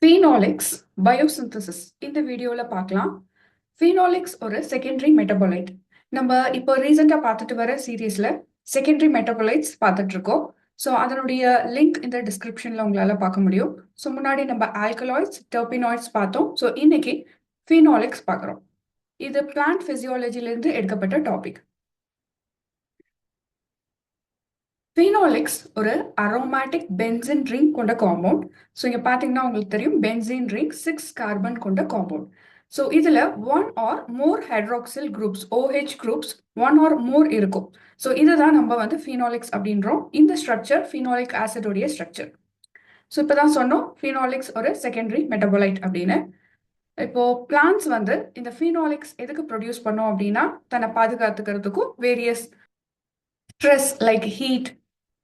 Phenolics biosynthesis இந்த வீடியோல பார்க்கலாம். Phenolics ஒரு செகண்டரி மெட்டபாலைட். நம்ம இப்போ ரீசெண்டா பார்த்துட்டு வர சீரீஸ்ல செகண்டரி மெட்டபாலைட்ஸ் பார்த்துட்டு இருக்கோம். ஸோ அதனுடைய லிங்க் இந்த டிஸ்கிரிப்ஷன்ல உங்களால பார்க்க முடியும். ஸோ முன்னாடி நம்ம ஆல்கலாய்ட்ஸ் டெர்பினாய்ட்ஸ் பார்த்தோம். ஸோ இன்னைக்கு Phenolics பார்க்குறோம். இது பிளான்ட் பிசியாலஜிலிருந்து எடுக்கப்பட்ட டாபிக். Phenolics ஒரு aromatic benzene ring கொண்ட காம்பவுண்ட். ஸோ இங்க பார்த்தீங்கன்னா உங்களுக்கு தெரியும் benzene ring 6 கார்பன் கொண்ட காம்பவுண்ட். ஸோ இதுல one or more hydroxyl groups OH groups one or more இருக்கும். ஸோ இதுதான் நம்ம வந்து Phenolics அப்படின்றோம். இந்த ஸ்ட்ரக்சர் phenolic ஆசிடோடைய ஸ்ட்ரக்சர். ஸோ இப்போதான் சொன்னோம் Phenolics ஒரு செகண்டரி மெட்டபாலைட் அப்படின்னு. இப்போ பிளான்ட்ஸ் வந்து இந்த Phenolics எதுக்கு ப்ரொடியூஸ் பண்ணோம் அப்படின்னா தன்னை பாதுகாத்துக்கிறதுக்கும் வேரியஸ் ஸ்ட்ரெஸ் லைக் ஹீட்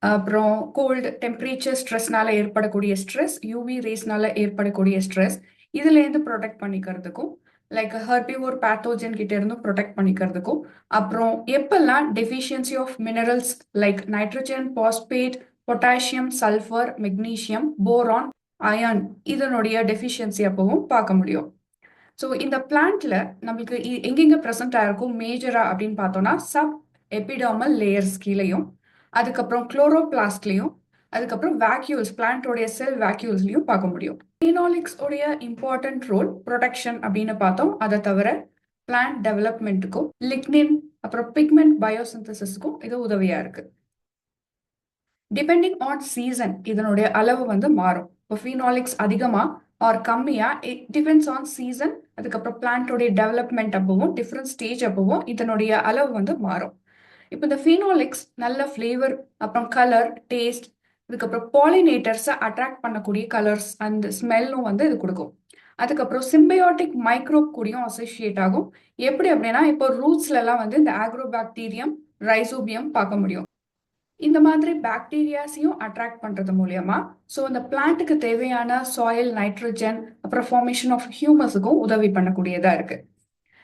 அப்புறம் கோல்டு டெம்பரேச்சர் ஸ்ட்ரெஸ்னால ஏற்படக்கூடிய ஸ்ட்ரெஸ் யூவி ரேஸ்னால ஏற்படக்கூடிய ஸ்ட்ரெஸ் இதுலேருந்து ப்ரொடெக்ட் பண்ணிக்கிறதுக்கும் லைக் ஹெர்பிவோர் பேத்தோஜன் கிட்ட இருந்தும் ப்ரொடெக்ட் பண்ணிக்கிறதுக்கும் அப்புறம் எப்பெல்லாம் deficiency of minerals like nitrogen phosphate potassium sulphur magnesium boron iron இதனுடைய டெஃபிஷியன்சி அப்பவும் பார்க்க முடியும். ஸோ இந்த பிளான்ட்ல நம்மளுக்கு எங்கெங்க ப்ரெசென்ட் ஆயிருக்கும் மேஜரா அப்படின்னு பார்த்தோம்னா சப் எபிடர்மல் லேயர்ஸ் கீழேயும் அதுக்கப்புறம் குளோரோபிளாஸ்ட்லையும் அதுக்கப்புறம் வேக்யூல்ஸ் பிளான்டோடைய செல் வேக்யூல்ஸ்லையும் பார்க்க முடியும். ஃபீனாலிக்ஸ் உடைய இம்பார்ட்டன்ட் ரோல் ப்ரொடெக்ஷன் அப்படின்னு பார்த்தோம். அதை தவிர பிளான்ட் டெவலப்மெண்ட்டுக்கும் லிக்னின் அப்புறம் பிக்மெண்ட் பயோசிந்தசிஸ்க்கும் இது உதவியா இருக்கு. டிபெண்டிங் ஆன் சீசன் இதனுடைய அளவு வந்து மாறும். இப்போ ஃபீனாலிக்ஸ் அதிகமா ஆர் கம்மியா இட் டிபெண்ட்ஸ் ஆன் சீசன். அதுக்கப்புறம் பிளான்டோடைய டெவலப்மெண்ட் அப்பவும் டிஃப்ரெண்ட் ஸ்டேஜ் அப்பவும் இதனுடைய அளவு வந்து மாறும். இப்போ இந்த Phenolics நல்ல ஃப்ளேவர் அப்புறம் கலர் டேஸ்ட் இதுக்கப்புறம் பாலினேட்டர்ஸை அட்ராக்ட் பண்ணக்கூடிய கலர்ஸ் அண்ட் ஸ்மெல்லும் வந்து இது கொடுக்கும். அதுக்கப்புறம் சிம்பயோட்டிக் மைக்ரோப் கூடயும் அசோசியேட் ஆகும். எப்படி அப்படின்னா இப்போ ரூட்ஸ்லாம் வந்து இந்த ஆக்ரோபாக்டீரியம் ரைசோபியம் பார்க்க முடியும். இந்த மாதிரி பாக்டீரியாஸையும் அட்ராக்ட் பண்றது மூலியமா ஸோ இந்த பிளான்ட்டுக்கு தேவையான சாயில் நைட்ரஜன் அப்புறம் ஃபார்மேஷன் ஆஃப் ஹியூமஸுக்கும் உதவி பண்ணக்கூடியதா இருக்கு.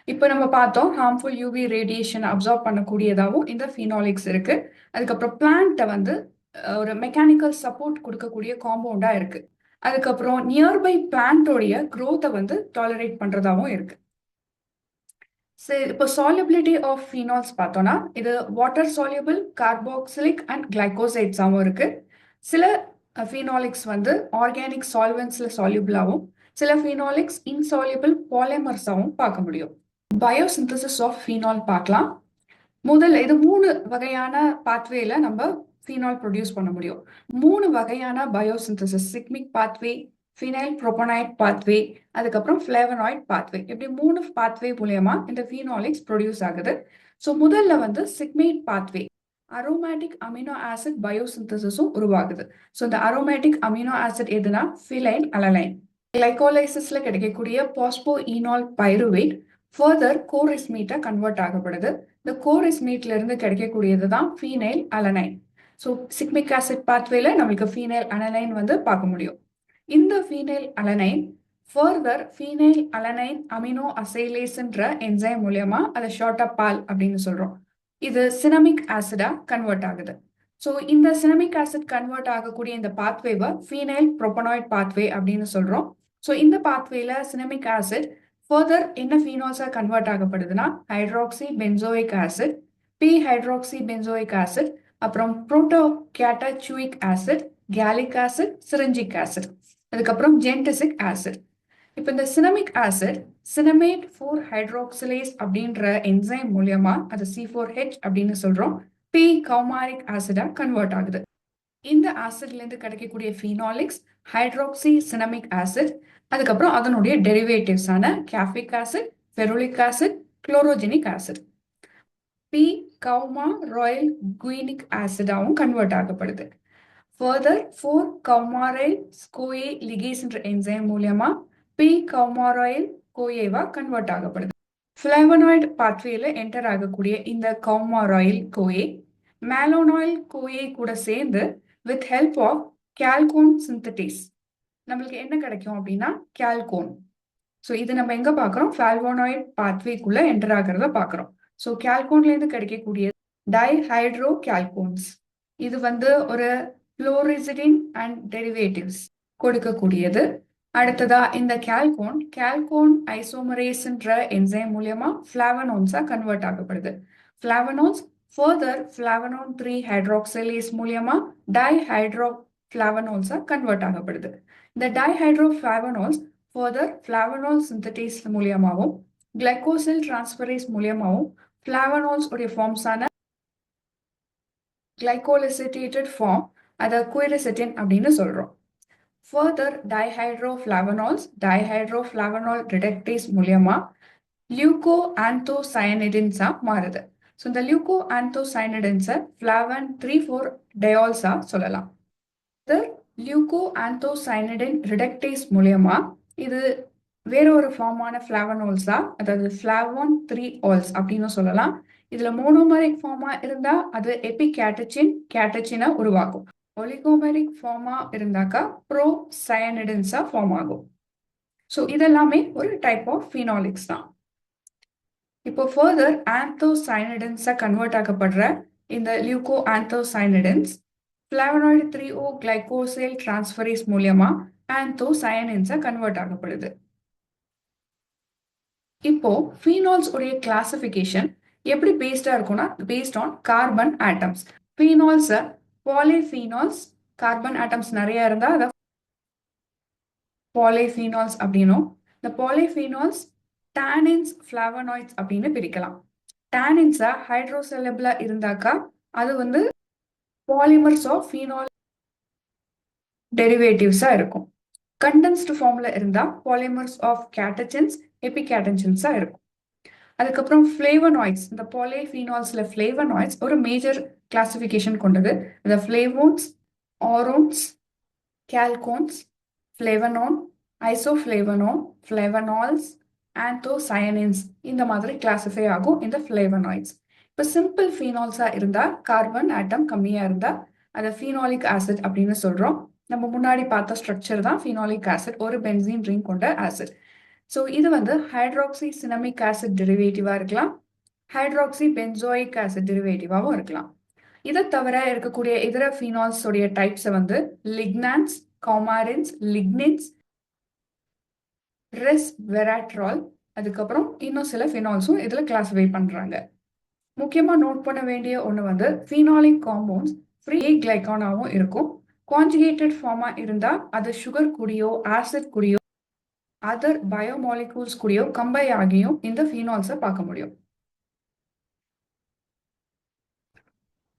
இப்போ நம்ம பார்த்தோம் ஹார்ம்ஃபுல் யூவி ரேடியேஷன் அப்சார்ப் பண்ணக்கூடியதாகவும் இந்த Phenolics இருக்கு. அதுக்கப்புறம் பிளான்ட்டை வந்து ஒரு மெக்கானிக்கல் சப்போர்ட் கொடுக்கக்கூடிய காம்பவுண்டா இருக்கு. அதுக்கப்புறம் நியர்பை பிளான்ட்டோடைய க்ரோத்தை வந்து டாலரேட் பண்றதாகவும் இருக்கு. சரி, இப்போ சால்யூபிலிட்டி ஆஃப் ஃபீனால்ஸ் பார்த்தோம்னா இது வாட்டர் சால்யூபிள் கார்பாக்சிலிக் அண்ட் கிளைகோசைட்ஸாகவும் இருக்கு. சில Phenolics வந்து ஆர்கானிக் சால்வென்ட்ஸ்ல சால்யூபிளாகவும் சில Phenolics இன்சால்யூபிள் பாலிமர்ஸாகவும் பார்க்க முடியும். பயோசிந்தசிஸ் ஆஃப் ஃபீனால் பார்க்கலாம். முதல்ல இது 3 வகையான பாத்வேல நம்ம ஃபீனால் ப்ரொடியூஸ் பண்ண முடியும். 3 வகையான பயோசிந்தசிஸ் சிக்மிக் பாத்வே ஃபினைல் ப்ரோபோனைட் பாத்வே அதுக்கப்புறம் ஃபிளேவனாய்ட் பாத்வே இப்படி 3 பாத்வே மூலயமா இந்த Phenolics ப்ரொடியூஸ் ஆகுது. ஸோ முதல்ல வந்து சிக்மேட் பாத்வே அரோமேட்டிக் அமினோ ஆசிட் பயோசிந்தசிஸும் உருவாகுது. ஸோ இந்த அரோமேட்டிக் அமினோ ஆசிட் எதுனா ஃபிலைல் அலலைன் கிளைகோலைசிஸ்ல கிடைக்கக்கூடிய பாஸ்போ ஈனால் பைருவேட் ஃபர்தர் கோரிஸ்மீட்டா கன்வெர்ட் ஆகப்படுது. இந்த கோரிஸ்மீட்ல இருந்து கிடைக்கக்கூடியது தான் phenylalanine. So shikimic acid பாத்வேல நம்மளுக்கு ஃபீனைல் அலனைன் வந்து பார்க்க முடியும். இந்த phenylalanine further phenylalanine amino அசைலேஸ்ன்ற என்சைம் மூலியமா அதை ஷார்ட்டா பால் அப்படின்னு சொல்றோம். இது சினமிக் ஆசிடா கன்வெர்ட் ஆகுது. ஸோ இந்த சினமிக் ஆசிட் கன்வெர்ட் ஆகக்கூடிய இந்த பாத்வேவை ஃபீனைல் ப்ரோபோனாய்ட் பாத்வே அப்படின்னு சொல்றோம். ஸோ இந்த பாத்வேல சினமிக் ஆசிட் ஃபர்தர் என்ன ஃபீனால்ஸா கன்வெர்ட் ஆகப்படுதுன்னா hydroxy benzoic acid P hydroxy benzoic acid அப்புறம் protocatechuic acid gallic acid syringic acid அதுக்கப்புறம் ஜென்டிசிக் ஆசிட். இப்போ இந்த சினமிக் ஆசிட் சினமேட் 4 ஹைட்ராக்சிலேஸ் அப்படின்ற என்சைம் மூலியமா அது C4H அப்படின்னு சொல்றோம் பி கௌமாரிக் ஆசிடா கன்வெர்ட் ஆகுது. இந்த ஆசிட்ல இருந்து கிடைக்கக்கூடிய Phenolics ஹைட்ராக்சி சினமிக் ஆசிட் அதுக்கப்புறம் அதனுடைய டெரிவேட்டிவ்ஸான caffeic acid ferulic acid chlorogenic acid P coumaroyl quinic ஆசிடாவும் கன்வெர்ட் ஆகப்படுது. ஃபர்தர் 4 கௌமாரைல் கோயே லிகேஸ்ன்ற என்சைம் மூலியமா பி கௌமாராயில் கோயேவா கன்வெர்ட் ஆகப்படுது. ஃபிளேவனாய்டு பாத்வேல என்டர் ஆகக்கூடிய இந்த கௌமாராயில் கோயே மேலோனாயில் கோயே கூட சேர்ந்து with help of chalcone synthase நம்மளுக்கு என்ன கிடைக்கும் அப்படின்னா கால்கோன். ஸோ இது நம்ம எங்க பார்க்குறோம் ஃபால்வோனாய்டு பாத்வேக்குள்ள என்டர் ஆகிறத பார்க்குறோம். ஸோ கால்கோன்ல இருந்து கிடைக்கக்கூடிய டைஹைட்ரோ கால்கோன்ஸ் இது வந்து ஒரு ஃப்ளோரிசிடின் அண்ட் டெரிவேட்டிவ்ஸ் கொடுக்கக்கூடியது. அடுத்ததா இந்த கால்கோன் ஐசோமரேஸ்ன்ற என்சைம் மூலியமா ஃபிளாவனோன்ஸா கன்வெர்ட் ஆகப்படுது. ஃபிளாவனோன்ஸ் ஃபர்தர் ஃபிளாவனோன் 3 ஹைட்ராக்சிலேஸ் மூலியமா டைஹைட்ரோஃபிளாவனோல்ஸா கன்வெர்ட் ஆகப்படுது. இந்த டைஹைட்ரோஃபிளாவனோல்ஸ் ஃபர்தர் ஃபிளாவனோல் சிந்தடேஸ் மூலியமாவும் கிளைகோசில் டிரான்ஸ்பரேஸ் மூலியமாவும் ஃபிளாவனோல்ஸ் உடைய ஃபார்ம்ஸான கிளைகோலிசிட்டேட்டட் ஃபார்ம் அதை குயரிசிட்டின் அப்படின்னு சொல்றோம். ஃபர்தர் டைஹைட்ரோஃபிளாவனோல் ரிடக்டேஸ் மூலியமா லியூகோ ஆந்தோசயனிடின்ஸா மாறுது. ஸோ இந்த லியூகோ ஆந்தோசயனிடின்ஸை ஃபிளாவன் 3,4 டயால்ஸா சொல்லலாம். லியூகோ ஆந்தோசயனிடின் ரிடக்டேஸ் மூலியமா இது வேற ஒரு ஃபார்மான ஃபிளாவனோல்ஸா, அதாவது ஃபிளாவோன் 3 ஆல்ஸ் அப்படின்னு சொல்லலாம். இதுல மோனோமரிக் ஃபார்மா இருந்தா அது கேட்டச்சினை உருவாக்கும். ஒலிகோமெரிக் ஃபார்மா இருந்தாக்கா ப்ரோசயனிடின்ஸா ஃபார்ம் ஆகும். ஸோ இதெல்லாமே ஒரு டைப் ஆஃப் ஃபீனாலிக்ஸ் தான். இப்போ ஃபர்தர் ஆந்தோசயனிடின்ஸா கன்வெர்ட் ஆகப்படுற இந்த லியூகோ ஆந்தோசயனிடின்ஸ் ஃபிளாவனாய்டு 3O கிளைகோசைல் டிரான்ஸ்பரேஸ் மூலியமா ஆந்தோசயனின்ஸா கன்வெர்ட் ஆகப்படுது. இப்போ ஃபீனால்ஸ் உடைய கிளாசிஃபிகேஷன் எப்படி பேஸ்டா இருக்கும்னா பேஸ்ட் ஆன் கார்பன் ஆட்டம்ஸ். ஃபீனால்ஸை பாலிஃபீனால்ஸ் கார்பன் ஆட்டம்ஸ் நிறைய இருந்தா அதை பாலிஃபீனால்ஸ் அப்படின்னும், இந்த பாலிஃபீனால்ஸ் டானின்ஸ் ஃபிளாவனாய்ட்ஸ் அப்படின்னு பிரிக்கலாம். டானின்ஸா ஹைட்ரோசெலபிளா இருந்தாக்கா அது வந்து பாலிமர்ஸ் ஆஃப் ஃபீனால் டெரிவேட்டிவ்ஸா இருக்கும். கண்டென்ஸ்டு ஃபார்ம்ல இருந்தா பாலிமர்ஸ் ஆஃப் கேட்டச்சின்ஸ் எபிகேட்டன்சின்ஸா இருக்கும். அதுக்கப்புறம் ஃபிளேவனாய்ட்ஸ், இந்த பாலிஃபீனால்ஸ்ல ஃபிளேவனாய்ட்ஸ் ஒரு மேஜர் கிளாசிஃபிகேஷன் கொண்டது. இந்த ஃபிளேவோன்ஸ், ஆரோன்ஸ், கால்கோன்ஸ், ஃபிளேவனோன், ஐசோஃபிளேவனோன், ஃபிளேவனால்ஸ், ஆந்தோசயனின்ஸ் இந்த மாதிரி கிளாசிஃபை ஆகும் இந்த ஃபிளேவனாய்ட்ஸ். இப்போ சிம்பிள் ஃபீனால்ஸா இருந்தா கார்பன் ஆட்டம் கம்மியா இருந்தா அதை ஃபீனாலிக் ஆசிட் அப்படின்னு சொல்றோம். நம்ம முன்னாடி பார்த்த ஸ்ட்ரக்சர் தான் ஃபீனாலிக் ஆசிட், ஒரு பென்சீன் ரிங் கொண்ட ஆசிட். ஸோ இது வந்து ஹைட்ராக்சி சினமிக் ஆசிட் டெரிவேட்டிவா இருக்கலாம், ஹைட்ராக்சி பென்சோயிக் ஆசிட் டெரிவேட்டிவாகவும் இருக்கலாம். இதை தவிர இருக்கக்கூடிய இதர ஃபீனால்ஸ் உடைய டைப்ஸை வந்து லிக்னான்ஸ், கௌமாரின்ஸ், லிக்னின்ஸ், ரெஸ்வெராட்ரால், அதுக்கப்புறம் இன்னும் சில ஃபினால்ஸும் இதில் கிளாஸிஃபை பண்ணுறாங்க. முக்கியமாக நோட் பண்ண வேண்டிய ஒன்று வந்து ஃபீனாலிக் காம்பவுண்ட்ஸ் ஃப்ரீ கிளைகானாகவும் இருக்கும். கான்ஜுகேட்டட் ஃபார்மாக இருந்தால் அது சுகர் கூடியோ ஆசிட் கூடியோ அதர் பயோமாலிகூல்ஸ் கூடியோ கம்பை ஆகியும் இந்த ஃபீனால்ஸை பார்க்க முடியும்.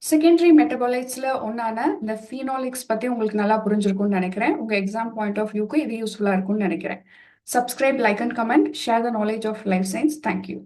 செகண்டரி மெட்டபாலைட்ஸ்ல ஒன்னான இந்த ஃபீனாலிக்ஸ் பத்தி உங்களுக்கு நல்லா புரிஞ்சிருக்கும்னு நினைக்கிறேன். உங்க எக்ஸாம் பாயிண்ட் ஆஃப் வியூக்கு இது யூஸ்ஃபுல்லா இருக்கும்னு நினைக்கிறேன். Subscribe, like and comment, share the knowledge of life science. Thank you.